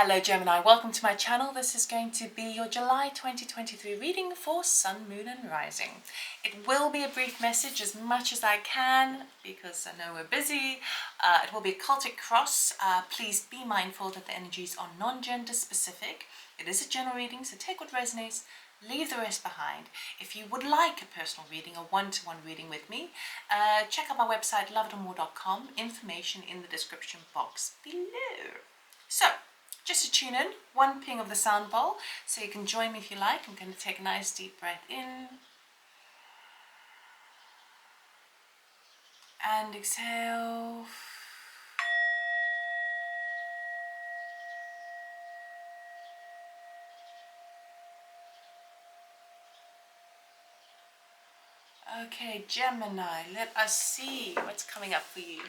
Hello Gemini, welcome to my channel. This is going to be your July 2023 reading for Sun, Moon and Rising. It will be a brief message as much as I can because I know we're busy. It will be a cultic cross. Please be mindful that the energies are non-gender specific. It is a general reading, so take what resonates, leave the rest behind. If you would like a personal reading, a one-to-one reading with me, check out my website loveitandmore.com. Information in the description box below. So, just to tune in, one ping of the sound bowl, so you can join me if you like. I'm going to take a nice deep breath in and exhale. Okay, Gemini, let us see what's coming up for you.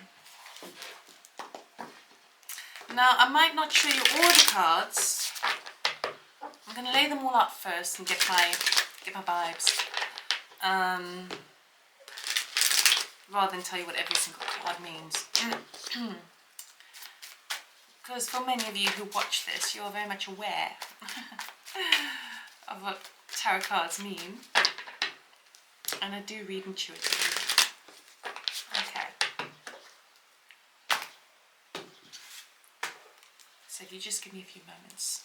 Now, I might not show you all the cards. I'm going to lay them all out first and get my vibes, rather than tell you what every single card means. Because for many of you who watch this, you're very much aware of what tarot cards mean, and I do read intuitively. Okay. So if you just give me a few moments.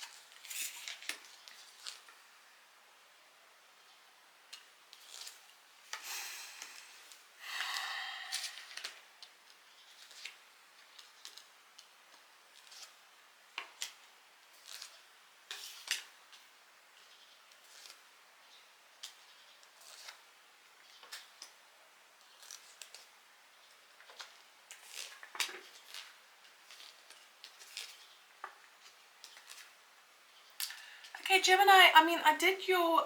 Okay, Gemini, I did your,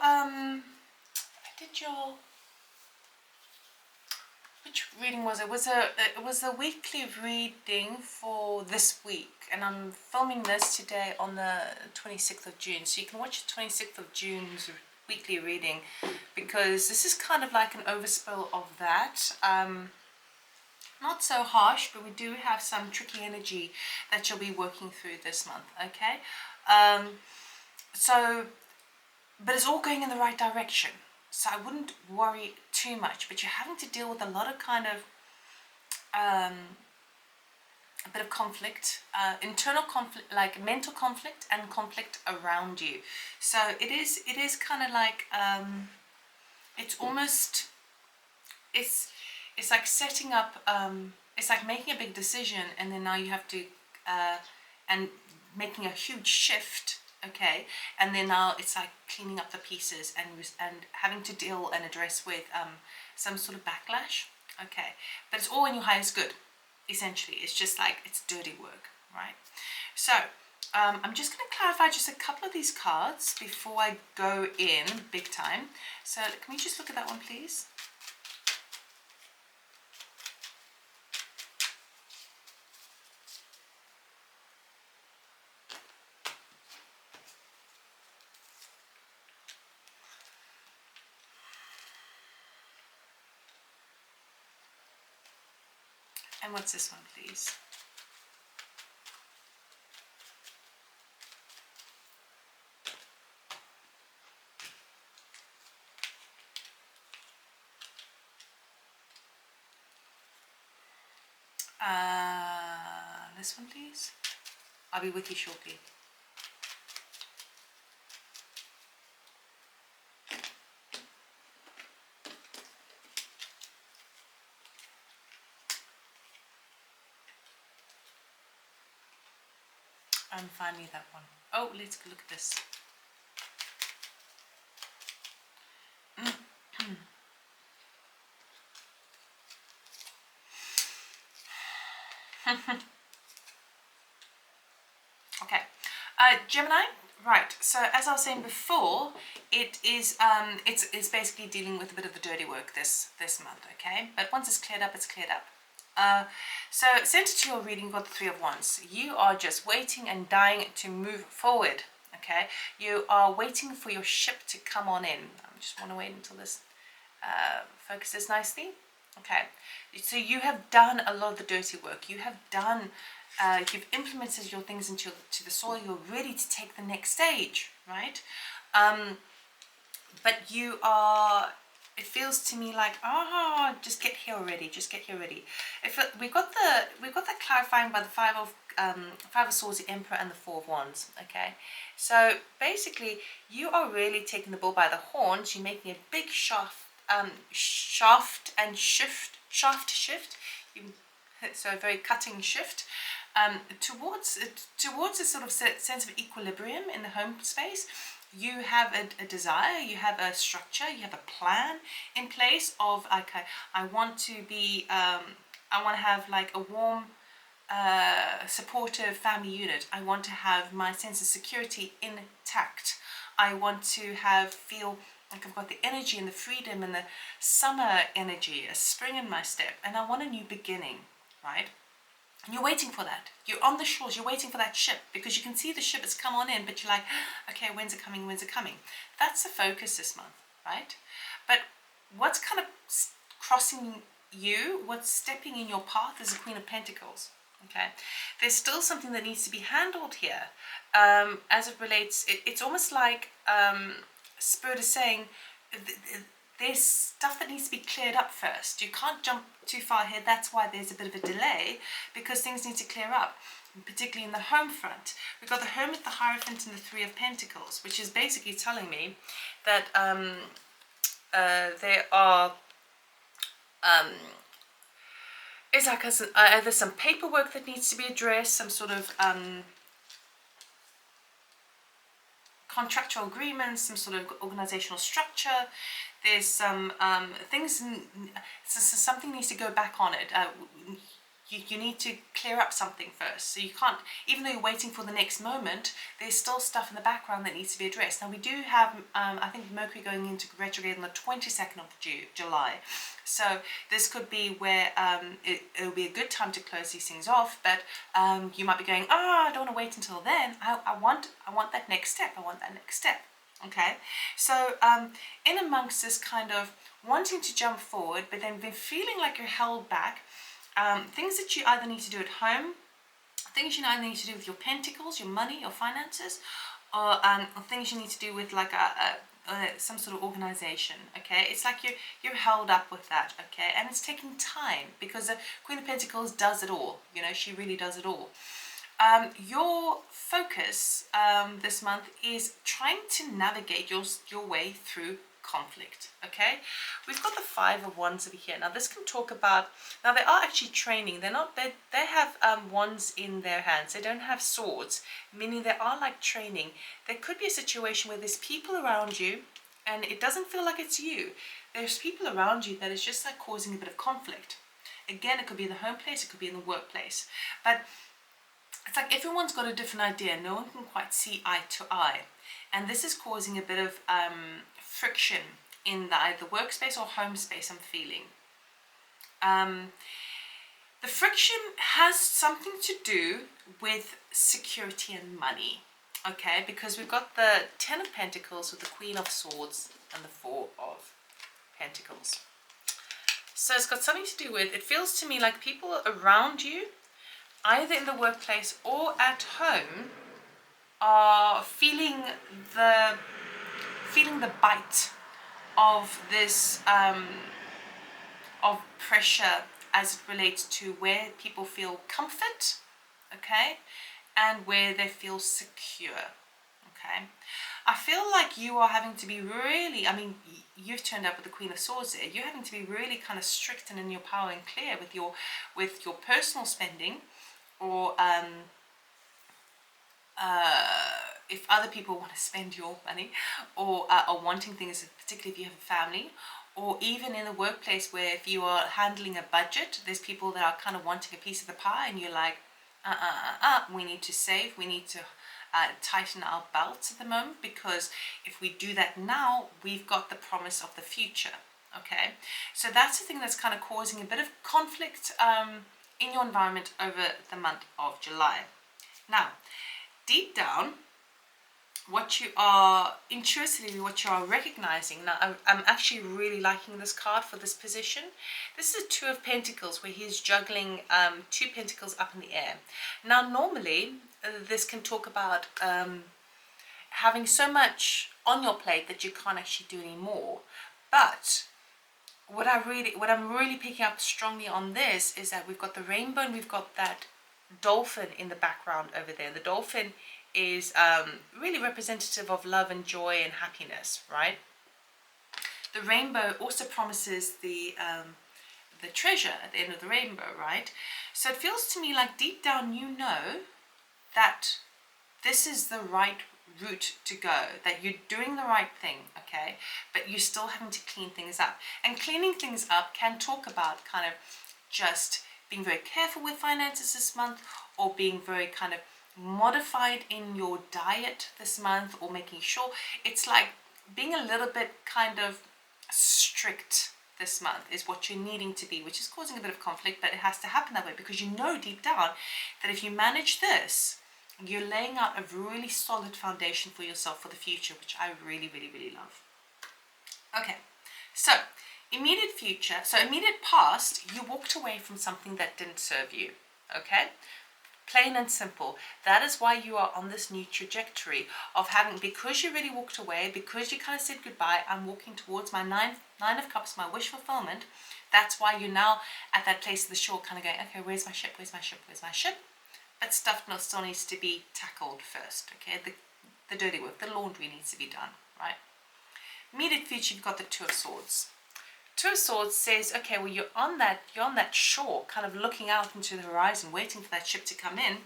which reading was it? It was a weekly reading for this week, and I'm filming this today on the 26th of June, so you can watch the 26th of June's weekly reading, because this is kind of like an overspill of that. Not so harsh, but we do have some tricky energy that you'll be working through this month, okay? But it's all going in the right direction, so I wouldn't worry too much, but you're having to deal with a lot of kind of a bit of conflict, internal conflict, like mental conflict and conflict around you. So it is kind of like it's almost, it's like setting up, it's like making a big decision, and then now you have to and making a huge shift. Okay, and then now it's like cleaning up the pieces and having to deal and address with some sort of backlash. Okay, but it's all in your highest good, essentially. It's just like, it's dirty work, right? So I'm just going to clarify just a couple of these cards before I go in big time. So can we just look at that one, please? And what's this one, please? This one, please? I'll be with you shortly. And finally that one. Oh, let's look at this. Okay, Gemini, right, so as I was saying before, it is it's basically dealing with a bit of the dirty work this month, okay? But once it's cleared up, it's cleared up. So center to your reading, you've got the Three of Wands. You are just waiting and dying to move forward, okay? You are waiting for your ship to come on in. I just want to wait until this focuses nicely. Okay, so you have done a lot of the dirty work. You have done You've implemented your things into the soil. You're ready to take the next stage, right? But you are, it feels to me like, oh, just get here already, just get here already. We got that clarifying by the Five of Swords, the Emperor, and the Four of Wands. Okay, so basically you are really taking the bull by the horns. You're making a big shaft shift. So a very cutting shift towards a sort of sense of equilibrium in the home space. You have a desire, you have a structure, you have a plan in place of, okay, I want to have like a warm, supportive family unit. I want to have my sense of security intact. I want to feel like I've got the energy and the freedom and the summer energy, a spring in my step, and I want a new beginning, right? And you're waiting for that. You're on the shores, you're waiting for that ship, because you can see the ship has come on in, but you're like, okay, when's it coming, when's it coming? That's the focus this month, right? But what's kind of crossing you, what's stepping in your path is the Queen of Pentacles, okay? There's still something that needs to be handled here. As it relates, it's almost like Spirit is saying, there's stuff that needs to be cleared up first. You can't jump too far ahead. That's why there's a bit of a delay, because things need to clear up, particularly in the home front. We've got the Hermit, the Hierophant, and the Three of Pentacles, which is basically telling me that there are it's like either some paperwork that needs to be addressed, some sort of contractual agreements, some sort of organizational structure. There's some things, something needs to go back on it. You need to clear up something first. So you can't, even though you're waiting for the next moment, there's still stuff in the background that needs to be addressed. Now we do have, I think, Mercury going into retrograde on the 22nd of July. So this could be where it'll be a good time to close these things off, but you might be going, oh, I don't want to wait until then. I want that next step. I want that next step. Okay, so in amongst this kind of wanting to jump forward, but then been feeling like you're held back, things that you either need to do at home, things you either need to do with your pentacles, your money, your finances, or things you need to do with like some sort of organization. Okay, it's like you're held up with that. Okay, and it's taking time, because the Queen of Pentacles does it all. You know, she really does it all. Your focus this month is trying to navigate your way through conflict. Okay, we've got the Five of Wands over here. Now this can talk about, now they are actually training. They have wands in their hands. They don't have swords, meaning they are like training. There could be a situation where there's people around you and it doesn't feel like it's you. There's people around you that is just like causing a bit of conflict. Again, it could be in the home place, it could be in the workplace, but it's like everyone's got a different idea. No one can quite see eye to eye. And this is causing a bit of friction in either workspace or home space, I'm feeling. The friction has something to do with security and money. Okay, because we've got the Ten of Pentacles with the Queen of Swords and the Four of Pentacles. So it's got something to do with, it feels to me like people around you, either in the workplace or at home, are feeling the bite of this of pressure as it relates to where people feel comfort, okay, and where they feel secure. Okay, I feel like you are having to be really, I mean, you've turned up with the Queen of Swords there. You're having to be really kind of strict and in your power and clear with your personal spending, or if other people want to spend your money, or are wanting things, particularly if you have a family, or even in the workplace where if you are handling a budget, there's people that are kind of wanting a piece of the pie and you're like, we need to save, we need to tighten our belts at the moment, because if we do that now, we've got the promise of the future. Okay, so that's the thing that's kind of causing a bit of conflict in your environment over the month of July. Now, deep down, what you are intuitively, what you are recognizing. Now, I'm actually really liking this card for this position. This is a Two of Pentacles, where he's juggling two pentacles up in the air. Now, normally, this can talk about having so much on your plate that you can't actually do any more. But what I'm really picking up strongly on this is that we've got the rainbow and we've got that dolphin in the background over there. The dolphin is really representative of love and joy and happiness, right? The rainbow also promises the treasure at the end of the rainbow, right? So it feels to me like deep down you know that this is the right route to go, that you're doing the right thing, okay, but you're still having to clean things up. And cleaning things up can talk about kind of just being very careful with finances this month, or being very kind of modified in your diet this month, or making sure it's like being a little bit kind of strict this month is what you're needing to be, which is causing a bit of conflict, but it has to happen that way because you know deep down that if you manage this, you're laying out a really solid foundation for yourself for the future, which I really, really, really love. Okay, so immediate future, so immediate past, you walked away from something that didn't serve you, okay? Plain and simple. That is why you are on this new trajectory of having, because you really walked away, because you kind of said goodbye, I'm walking towards my nine of cups, my wish fulfillment. That's why you're now at that place of the shore kind of going, okay, where's my ship, where's my ship, where's my ship? But stuff still needs to be tackled first, okay? The dirty work, the laundry needs to be done, right? Immediate future, you've got the Two of Swords. Two of Swords says, okay, well, you're on that shore, kind of looking out into the horizon, waiting for that ship to come in.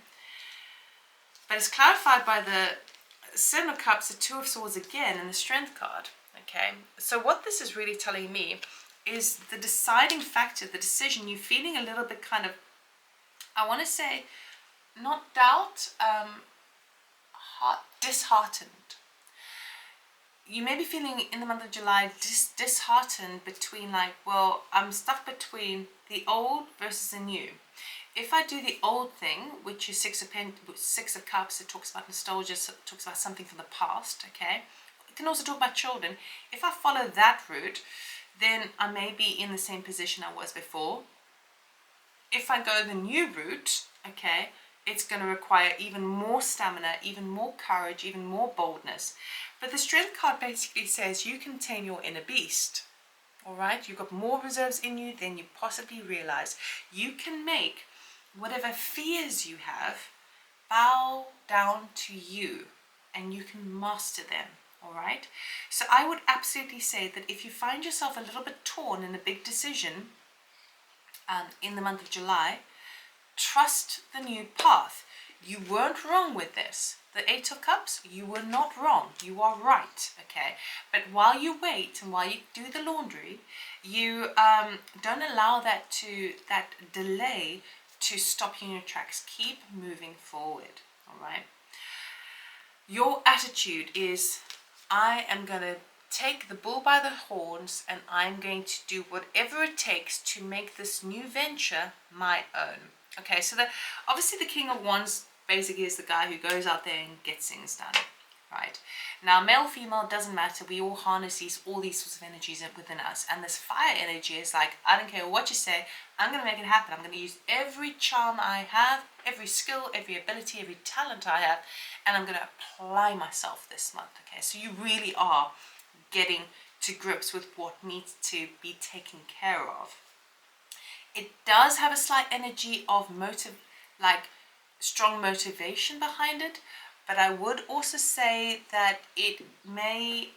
But it's clarified by the Seven of Cups, the Two of Swords again, and the Strength card, okay? So what this is really telling me is the deciding factor, the decision. You're feeling a little bit kind of, I want to say, not doubt, disheartened. You may be feeling in the month of July disheartened between like, well, I'm stuck between the old versus the new. If I do the old thing, which is Six of Cups, it talks about nostalgia, it talks about something from the past, okay? It can also talk about children. If I follow that route, then I may be in the same position I was before. If I go the new route, okay, it's going to require even more stamina, even more courage, even more boldness. But the Strength card basically says you contain your inner beast. All right, you've got more reserves in you than you possibly realize. You can make whatever fears you have bow down to you, and you can master them. All right. So I would absolutely say that if you find yourself a little bit torn in a big decision in the month of July, trust the new path. You weren't wrong with this. The Eight of Cups, you were not wrong. You are right, okay? But while you wait and while you do the laundry, you don't allow that delay to stop you in your tracks. Keep moving forward, all right? Your attitude is, I am going to take the bull by the horns and I'm going to do whatever it takes to make this new venture my own. Okay, so obviously the King of Wands basically is the guy who goes out there and gets things done, right? Now, male, female, doesn't matter. We all harness all these sorts of energies within us. And this fire energy is like, I don't care what you say, I'm going to make it happen. I'm going to use every charm I have, every skill, every ability, every talent I have, and I'm going to apply myself this month, okay? So you really are getting to grips with what needs to be taken care of. It does have a slight energy of strong motivation behind it, but I would also say that it may,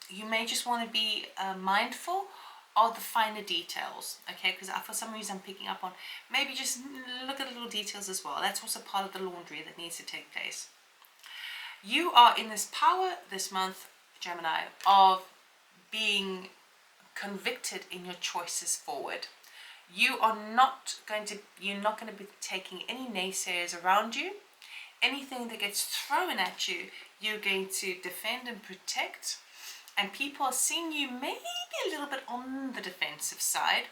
you may just want to be mindful of the finer details, okay? Because for some reason I'm picking up on, maybe just look at the little details as well. That's also part of the laundry that needs to take place. You are in this power this month, Gemini, of being convicted in your choices forward. You're not going to be taking any naysayers around you. Anything that gets thrown at you, you're going to defend and protect. And people are seeing you maybe a little bit on the defensive side.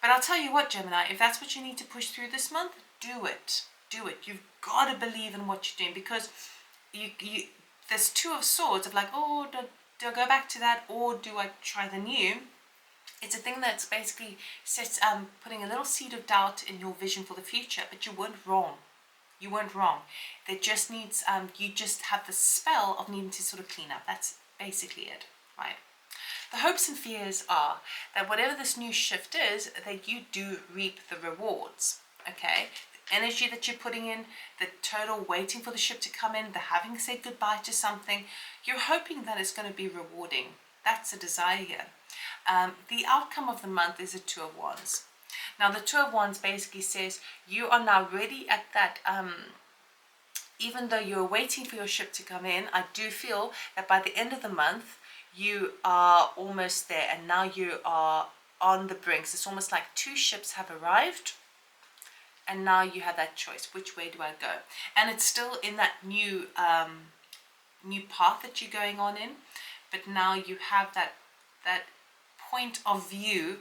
But I'll tell you what, Gemini, if that's what you need to push through this month, do it. Do it. You've got to believe in what you're doing, because this Two of Swords of like, oh, do I go back to that, or do I try the new? It's a thing that's basically sets putting a little seed of doubt in your vision for the future, but you weren't wrong. You weren't wrong. There just needs you just have the spell of needing to sort of clean up. That's basically it, right? The hopes and fears are that whatever this new shift is, that you do reap the rewards. Okay, the energy that you're putting in, the total waiting for the ship to come in, the having said goodbye to something, you're hoping that it's going to be rewarding. That's a desire here. The outcome of the month is a Two of Wands. Now the Two of Wands basically says you are now ready at that, even though you're waiting for your ship to come in, I do feel that by the end of the month, you are almost there, and now you are on the brink. So it's almost like two ships have arrived, and now you have that choice. Which way do I go? And it's still in that new new path that you're going on in, but now you have that point of view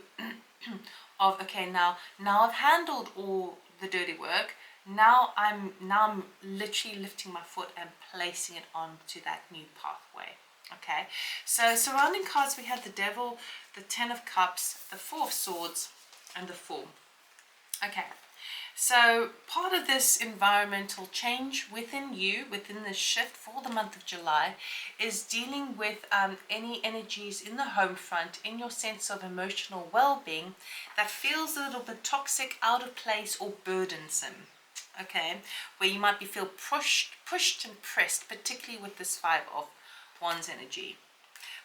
of, okay, now I've handled all the dirty work. Now I'm literally lifting my foot and placing it onto that new pathway. Okay, so surrounding cards, we have the Devil, the Ten of Cups, the Four of Swords, and the Fool. Okay, so part of this environmental change within you, within the shift for the month of July, is dealing with any energies in the home front, in your sense of emotional well-being, that feels a little bit toxic, out of place, or burdensome. Okay, where you might be feel pushed and pressed, particularly with this Five of Wands energy.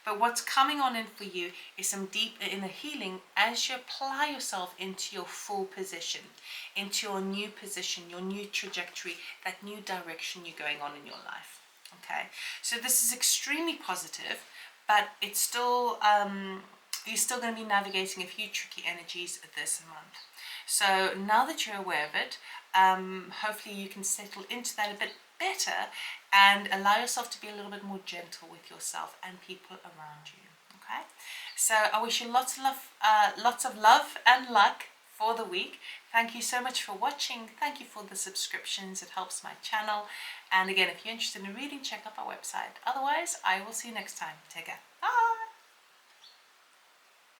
But what's coming on in for you is some deep inner healing as you apply yourself into your full position, into your new position, your new trajectory, that new direction you're going on in your life. Okay, so this is extremely positive, but it's still you're still going to be navigating a few tricky energies this month. So now that you're aware of it, hopefully you can settle into that a bit better and allow yourself to be a little bit more gentle with yourself and people around you. Okay, so I wish you lots of love and luck for the week. Thank you so much for watching. Thank you for the subscriptions. It helps my channel. And again, if you're interested in reading, check out our website. Otherwise, I will see you next time. Take care. Bye.